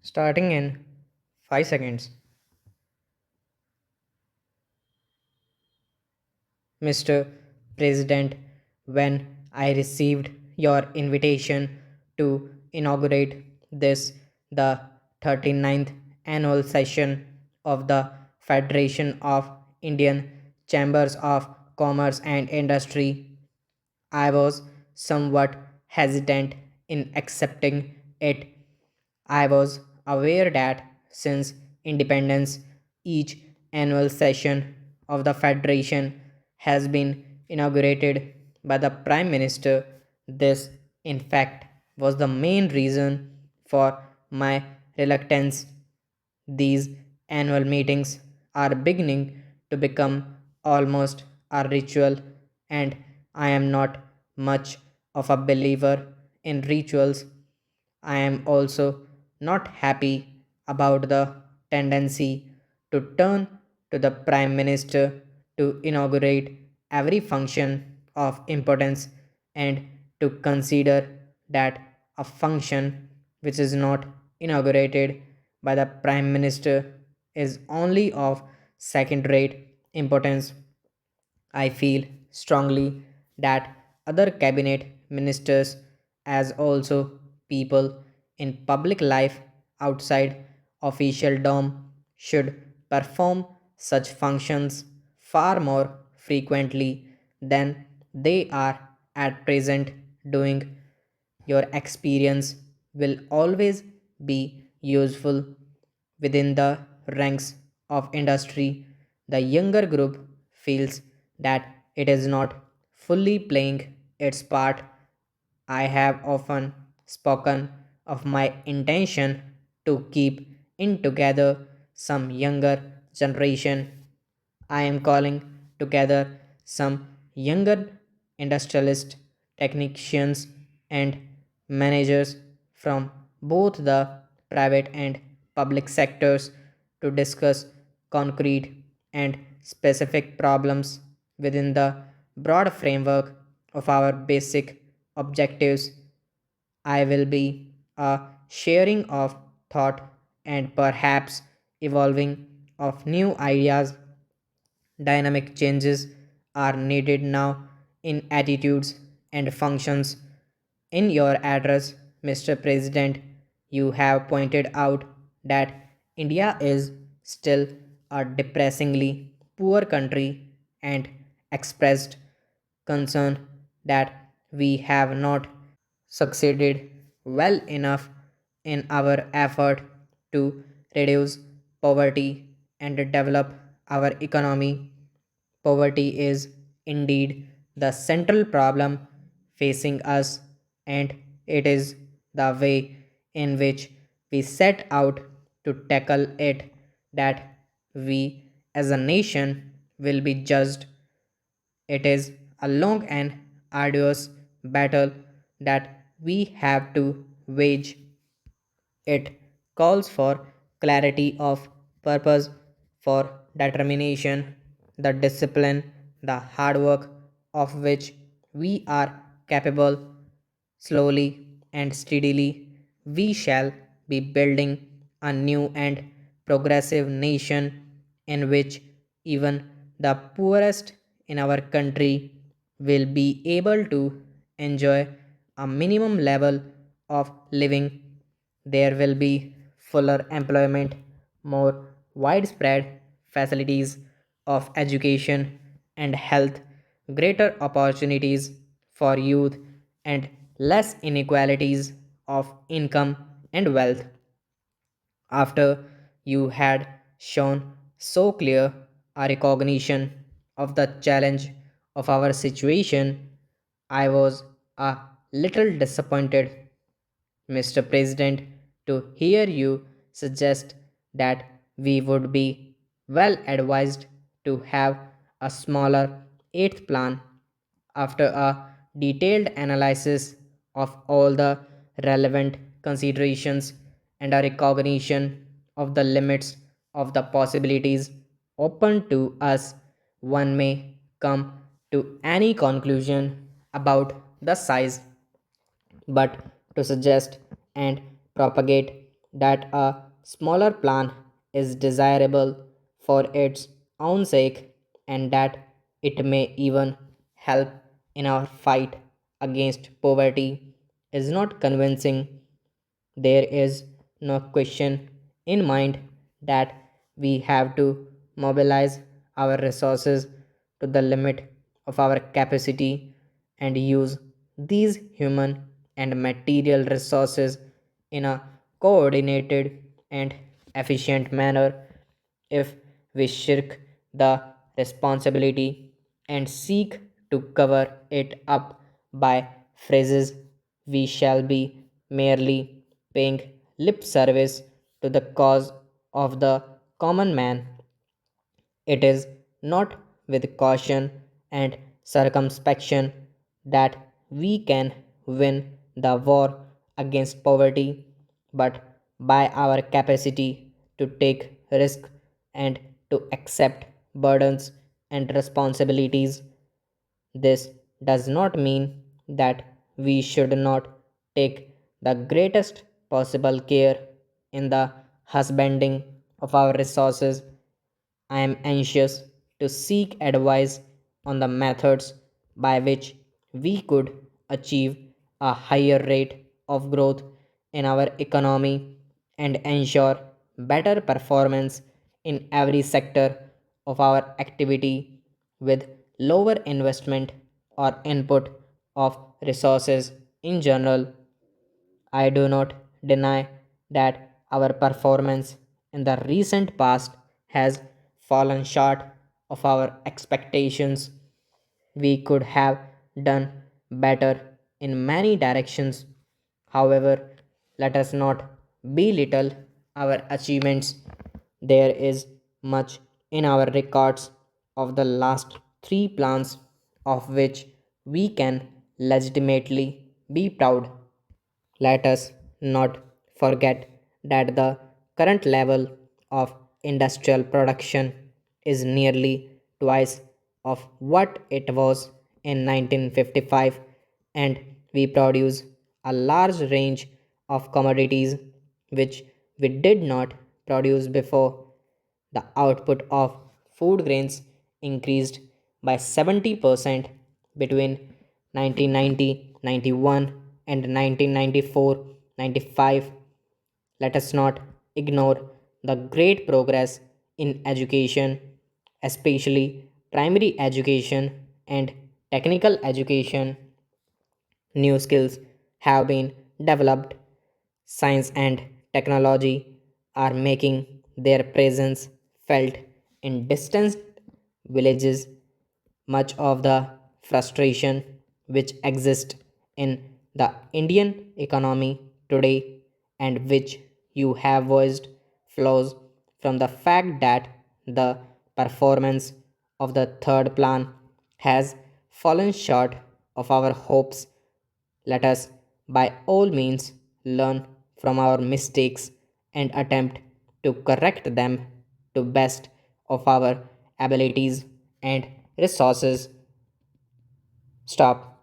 Starting in 5 seconds. Mr. President, when I received your invitation to inaugurate this, the 39th annual session of the Federation of Indian Chambers of Commerce and Industry, I was somewhat hesitant in accepting it. I was aware that since independence, each annual session of the Federation has been inaugurated by the Prime Minister. This, in fact, was the main reason for my reluctance. These annual meetings are beginning to become almost a ritual, and I am not much of a believer in rituals. I am also not happy about the tendency to turn to the Prime Minister to inaugurate every function of importance and to consider that a function which is not inaugurated by the Prime Minister is only of second rate importance. I feel strongly that other cabinet ministers, as also people in public life outside official dome, should perform such functions far more frequently than they are at present doing. Your experience will always be useful within the ranks of industry. The younger group feels that it is not fully playing its part. I have often spoken of my intention to keep in together some younger generation. I am calling together some younger industrialists, technicians, and managers from both the private and public sectors to discuss concrete and specific problems within the broad framework of our basic objectives. I will be a sharing of thought and perhaps evolving of new ideas. Dynamic changes are needed now in attitudes and functions. In your address, Mr. President, you have pointed out that India is still a depressingly poor country and expressed concern that we have not succeeded well enough in our effort to reduce poverty and develop our economy. Poverty is indeed the central problem facing us, and it is the way in which we set out to tackle it that we as a nation will be judged. It is a long and arduous battle that we have to wage. It calls for clarity of purpose, for determination, the discipline, the hard work of which we are capable. Slowly and steadily, we shall be building a new and progressive nation in which even the poorest in our country will be able to enjoy a minimum level of living. There will be fuller employment, more widespread facilities of education and health, greater opportunities for youth, and less inequalities of income and wealth. After you had shown so clear a recognition of the challenge of our situation, I was a little disappointed, Mr. President, to hear you suggest that we would be well advised to have a smaller eighth plan. After a detailed analysis of all the relevant considerations and a recognition of the limits of the possibilities open to us, one may come to any conclusion about the size, but to suggest and propagate that a smaller plan is desirable for its own sake and that it may even help in our fight against poverty is not convincing. There is no question in mind that we have to mobilize our resources to the limit of our capacity and use these human and material resources in a coordinated and efficient manner. If we shirk the responsibility and seek to cover it up by phrases, we shall be merely paying lip service to the cause of the common man. It is not with caution and circumspection that we can win the war against poverty, but by our capacity to take risk and to accept burdens and responsibilities. This does not mean that we should not take the greatest possible care in the husbanding of our resources. I am anxious to seek advice on the methods by which we could achieve a higher rate of growth in our economy and ensure better performance in every sector of our activity with lower investment or input of resources in general. I do not deny that our performance in the recent past has fallen short of our expectations. We could have done better in many directions. However, let us not belittle our achievements. There is much in our records of the last three plans of which we can legitimately be proud. Let us not forget that the current level of industrial production is nearly twice of what it was in 1955 and we produce a large range of commodities which we did not produce before. The output of food grains increased by 70% between 1990 91 and 1994 95. Let us not ignore the great progress in education, especially primary education and technical education. New skills have been developed. Science and technology are making their presence felt in distant villages. Much of the frustration which exists in the Indian economy today and which you have voiced flows from the fact that the performance of the third plan has fallen short of our hopes. Let us, by all means, learn from our mistakes and attempt to correct them to best of our abilities and resources. Stop.